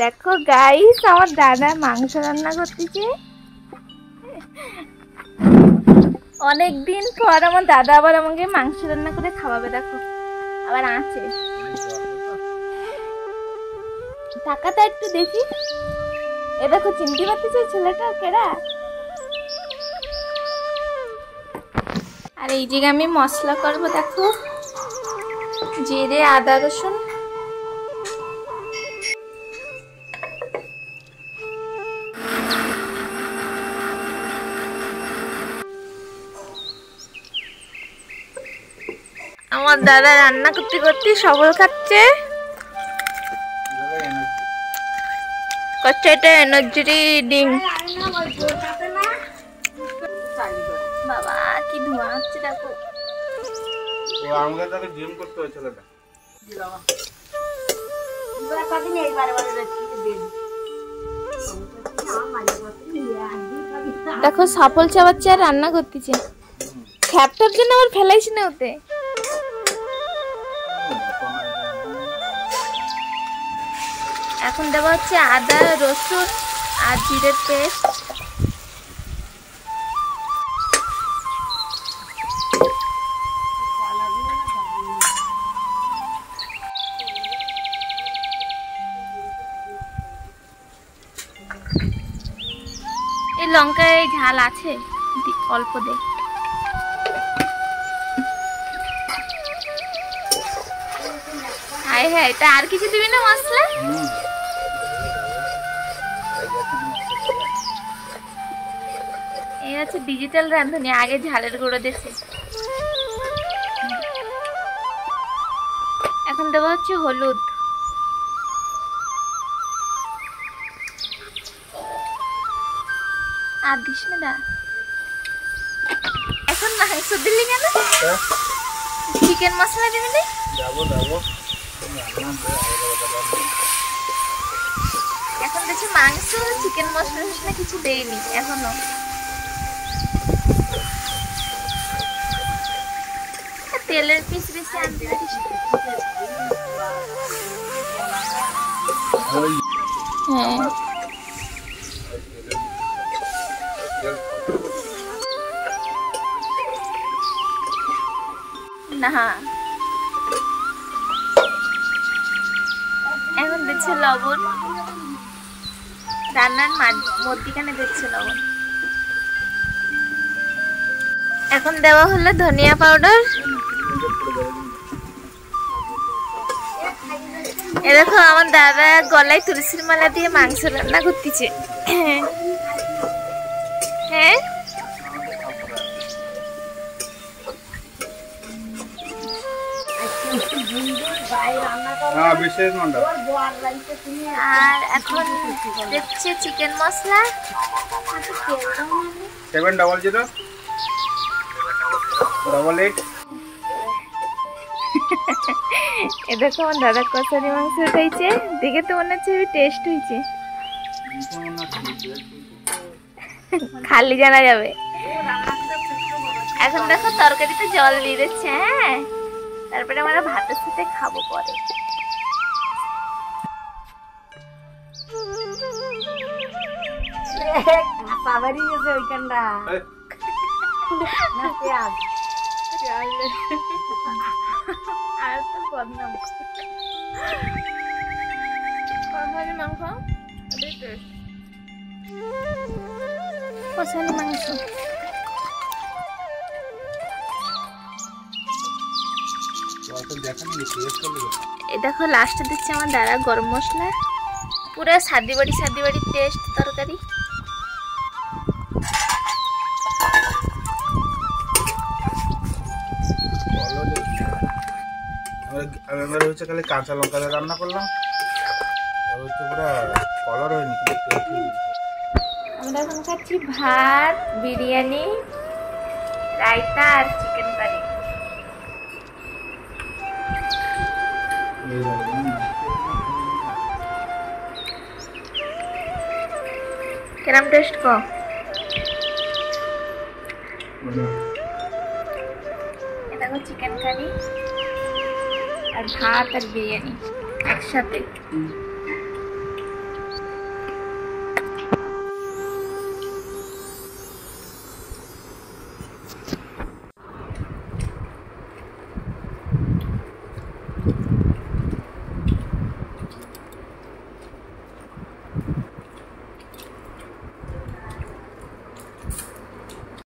দেখো গাইস, আমার দাদা মাংস রান্না করতেছে। অনেকদিন পর আমার দাদা আবার আমাকে মাংস রান্না করে খাওয়াবে। দেখো আবার আছে, টাকাটা একটু দেখি। এ দেখো, চিনতে পারতেছে ছেলেটা কেডা। আর এই জায়গায় আমি মশলা করবো। দেখো, জিরে, আদা, রসুন। আমার দাদা রান্না করতে করতে সবল খাচ্ছে। এটা এনার্জি ডিম। বাবা কি ধোঁয়া হচ্ছে দেখো। ও আমাকে তাকে জিম করতে হয়েছিল না। দেখো সফল চাবাচ্ছে আর রান্না করতেছে। খ্যাপটার জন্য আবার ফেলাইছি না ওতে। এখন দেওয়া হচ্ছে আদা, রসুন আর জিরের পেস্ট। এই লঙ্কায় ঝাল আছে, অল্প দে। হ্যাঁ হ্যাঁ, এটা আর কিছু দিবি না মশলা? এই হচ্ছে ডিজিটাল রাঁধুনি, আগে ঝালের গুঁড়ো দিয়েছে। এখন দেওয়া হচ্ছে হলুদ। আর দিস না দা। এখন মাংস দিলি কেন? চিকেন মশলা দিবি না? এখন দেখছি মাংস, চিকেন মশলা কিছু দেয়নি এখনো। তেলের পিস বেশি আনতে পারিস। হ্যাঁ, না এখন দিচ্ছে লবণ। রান্নার মধ্যিখানে দিচ্ছে লবণ। এখন দেওয়া হলো ধনিয়া পাউডার। এ দেখো আমার দাদা গলায় তুলসীর মালা দিয়ে মাংস রান্না করতেছে। হ্যাঁ, আর এখন দেখছে চিকেন মশলা। 70088। এ দেখো আমার দাদা কষারি মাংস উঠাইছে। দেখে তো মনে হচ্ছে টেস্ট হয়েছে, খালি জানা যাবে। এখন দেখো তরকারিতে জল দিয়ে দিচ্ছে। হ্যাঁ, তারপরে আমরা ভাতের সাথে খাবো পরে। আর তো বদনাম মাংস, কষানো মাংস। এই দেখো লাস্টে দিচ্ছে আমার দাদা গরম মশলা। পুরো সাদি বাড়ি টেস্ট তরকারি। আমরা হচ্ছে খালি কাঁচা লঙ্কা দিয়ে রান্না করলাম, হচ্ছে পুরো কালার হয়নি। আমরা এখন খাচ্ছি ভাত, বিরিয়ানি, রায়তা আর চিকেন কারি। কেরাম টেস্ট কো? এটা দেখো চিকেন কারি আর ভাত আর বিরিয়ানি একসাথে।